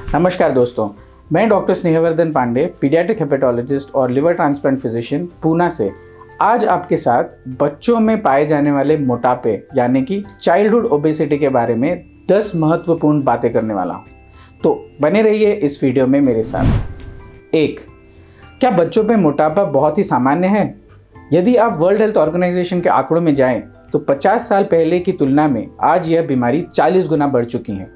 नमस्कार दोस्तों, मैं डॉक्टर स्नेहवर्धन पांडे, पीडियाट्रिक हेपेटोलॉजिस्ट और लिवर ट्रांसप्लांट फिजिशियन पूना से आज आपके साथ बच्चों में पाए जाने वाले मोटापे यानी कि चाइल्डहुड ओबेसिटी के बारे में 10 महत्वपूर्ण बातें करने वाला हूँ। तो बने रहिए इस वीडियो में मेरे साथ। 1. क्या बच्चों में मोटापा बहुत ही सामान्य है? यदि आप वर्ल्ड हेल्थ ऑर्गेनाइजेशन के आंकड़ों में जाएं तो 50 साल पहले की तुलना में आज यह बीमारी 40 गुना बढ़ चुकी है।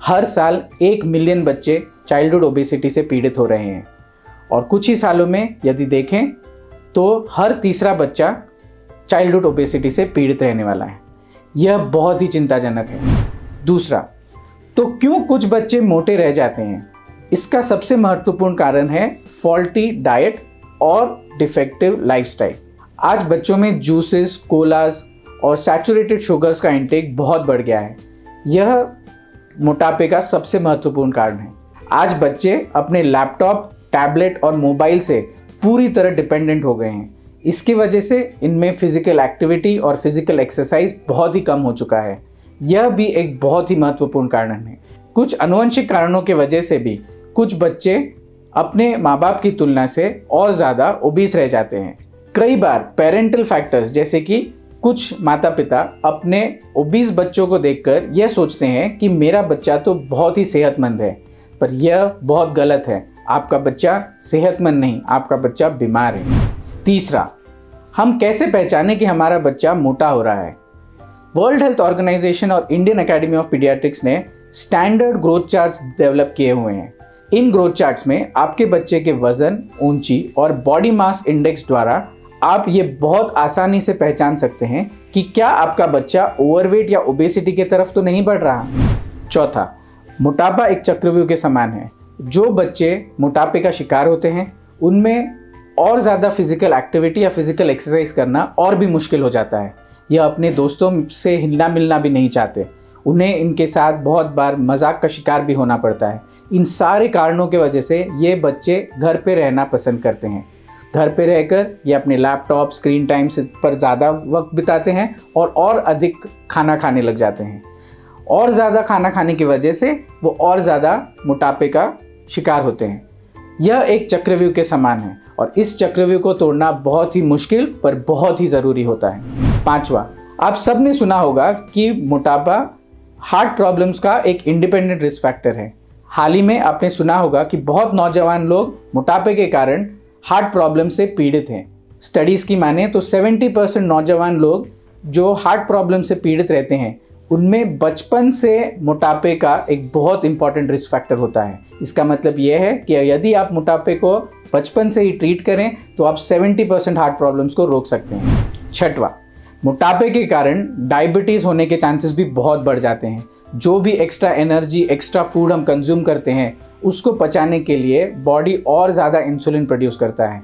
हर साल 1 मिलियन बच्चे चाइल्डहुड ओबेसिटी से पीड़ित हो रहे हैं और कुछ ही सालों में यदि देखें तो हर तीसरा बच्चा चाइल्डहुड ओबेसिटी से पीड़ित रहने वाला है। यह बहुत ही चिंताजनक है। दूसरा, तो क्यों कुछ बच्चे मोटे रह जाते हैं? इसका सबसे महत्वपूर्ण कारण है फॉल्टी डाइट और डिफेक्टिव लाइफस्टाइल। आज बच्चों में जूसेस, कोलास और सैचुरेटेड शुगर्स का इंटेक बहुत बढ़ गया है। यह मोटापे का सबसे महत्वपूर्ण कारण है। आज बच्चे अपने लैपटॉप, टैबलेट और मोबाइल से पूरी तरह डिपेंडेंट हो गए हैं। इसकी वजह से इनमें फिजिकल एक्टिविटी और फिजिकल एक्सरसाइज बहुत ही कम हो चुका है। यह भी एक बहुत ही महत्वपूर्ण कारण है। कुछ आनुवंशिक कारणों की वजह से भी कुछ बच्चे अपने माँ बाप की तुलना से और ज़्यादा ओबीस रह जाते हैं। कई बार पेरेंटल फैक्टर्स जैसे कि कुछ माता पिता अपने ओबीस बच्चों को देखकर यह सोचते हैं कि मेरा बच्चा तो बहुत ही सेहतमंद है, पर यह बहुत गलत है। आपका बच्चा सेहतमंद नहीं, आपका बच्चा बीमार है। तीसरा, हम कैसे पहचानें कि हमारा बच्चा मोटा हो रहा है? वर्ल्ड हेल्थ ऑर्गेनाइजेशन और इंडियन एकेडमी ऑफ पीडियाट्रिक्स ने स्टैंडर्ड ग्रोथ चार्ट्स डेवलप किए हुए हैं। इन ग्रोथ चार्ट्स में आपके बच्चे के वजन, ऊंची और बॉडी मास इंडेक्स द्वारा आप ये बहुत आसानी से पहचान सकते हैं कि क्या आपका बच्चा ओवरवेट या ओबेसिटी की तरफ तो नहीं बढ़ रहा। चौथा, मोटापा एक चक्रव्यूह के समान है। जो बच्चे मोटापे का शिकार होते हैं उनमें और ज़्यादा फिजिकल एक्टिविटी या फिजिकल एक्सरसाइज करना और भी मुश्किल हो जाता है। यह अपने दोस्तों से हिलना मिलना भी नहीं चाहते। उन्हें इनके साथ बहुत बार मजाक का शिकार भी होना पड़ता है। इन सारे कारणों की वजह से ये बच्चे घर पे रहना पसंद करते हैं। घर पे रहकर ये अपने लैपटॉप, स्क्रीन टाइम पर ज़्यादा वक्त बिताते हैं और अधिक खाना खाने लग जाते हैं। और ज़्यादा खाना खाने की वजह से वो और ज़्यादा मोटापे का शिकार होते हैं। यह एक चक्रव्यूह के समान है और इस चक्रव्यूह को तोड़ना बहुत ही मुश्किल पर बहुत ही ज़रूरी होता है। पांचवा, आप सब ने सुना होगा कि मोटापा हार्ट प्रॉब्लम्स का एक इंडिपेंडेंट रिस्क फैक्टर है। हाल ही में आपने सुना होगा कि बहुत नौजवान लोग मोटापे के कारण हार्ट प्रॉब्लम से पीड़ित हैं। स्टडीज़ की माने तो 70% नौजवान लोग जो हार्ट प्रॉब्लम से पीड़ित रहते हैं उनमें बचपन से मोटापे का एक बहुत इंपॉर्टेंट रिस्क फैक्टर होता है। इसका मतलब यह है कि यदि आप मोटापे को बचपन से ही ट्रीट करें तो आप 70% हार्ट प्रॉब्लम्स को रोक सकते हैं। छठवां, मोटापे के कारण डायबिटीज़ होने के चांसेस भी बहुत बढ़ जाते हैं। जो भी एक्स्ट्रा एनर्जी, एक्स्ट्रा फूड हम कंज्यूम करते हैं उसको पचाने के लिए बॉडी और ज़्यादा इंसुलिन प्रोड्यूस करता है।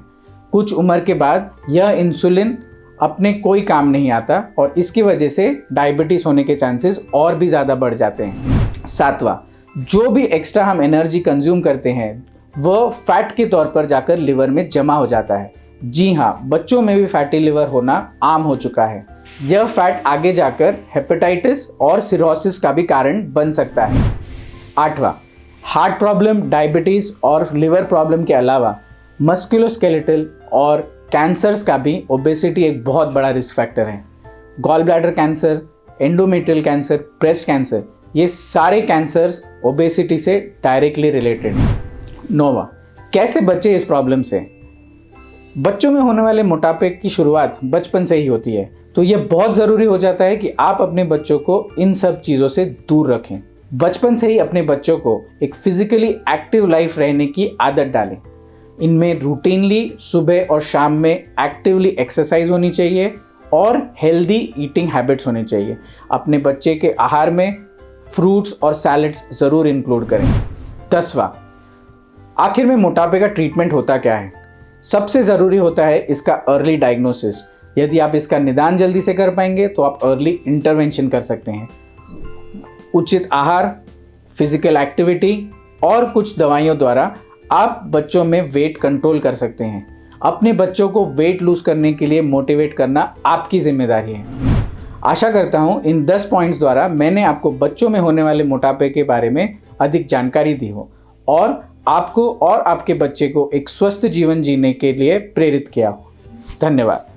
कुछ उम्र के बाद यह इंसुलिन अपने कोई काम नहीं आता और इसकी वजह से डायबिटीज़ होने के चांसेस और भी ज़्यादा बढ़ जाते हैं। सातवां, जो भी एक्स्ट्रा हम एनर्जी कंज्यूम करते हैं वह फैट के तौर पर जाकर लिवर में जमा हो जाता है। जी हाँ, बच्चों में भी फैटी लिवर होना आम हो चुका है। यह फैट आगे जाकर हेपेटाइटिस और सिरोसिस का भी कारण बन सकता है। आठवां, हार्ट प्रॉब्लम, डायबिटीज़ और लिवर प्रॉब्लम के अलावा मस्कुलोस्केलेटल और कैंसर्स का भी ओबेसिटी एक बहुत बड़ा रिस्क फैक्टर है। Gall bladder cancer, endometrial cancer, breast cancer, ये सारे कैंसर्स ओबेसिटी से डायरेक्टली रिलेटेड हैं। नौवां, कैसे बचे इस प्रॉब्लम से? बच्चों में होने वाले मोटापे की शुरुआत बचपन से ही होती है, तो यह बहुत ज़रूरी हो जाता है कि आप अपने बच्चों को इन सब चीज़ों से दूर रखें। बचपन से ही अपने बच्चों को एक फिजिकली एक्टिव लाइफ रहने की आदत डालें। इनमें रूटीनली सुबह और शाम में एक्टिवली एक्सरसाइज होनी चाहिए और हेल्दी ईटिंग हैबिट्स होनी चाहिए। अपने बच्चे के आहार में फ्रूट्स और सैलड्स ज़रूर इंक्लूड करें। 10वां, आखिर में मोटापे का ट्रीटमेंट होता क्या है? सबसे ज़रूरी होता है इसका अर्ली डायग्नोसिस। यदि आप इसका निदान जल्दी से कर पाएंगे तो आप अर्ली इंटरवेंशन कर सकते हैं। उचित आहार, फिजिकल एक्टिविटी और कुछ दवाइयों द्वारा आप बच्चों में वेट कंट्रोल कर सकते हैं। अपने बच्चों को वेट लूज करने के लिए मोटिवेट करना आपकी जिम्मेदारी है। आशा करता हूँ इन 10 पॉइंट्स द्वारा मैंने आपको बच्चों में होने वाले मोटापे के बारे में अधिक जानकारी दी हो और आपको और आपके बच्चे को एक स्वस्थ जीवन जीने के लिए प्रेरित किया हो। धन्यवाद।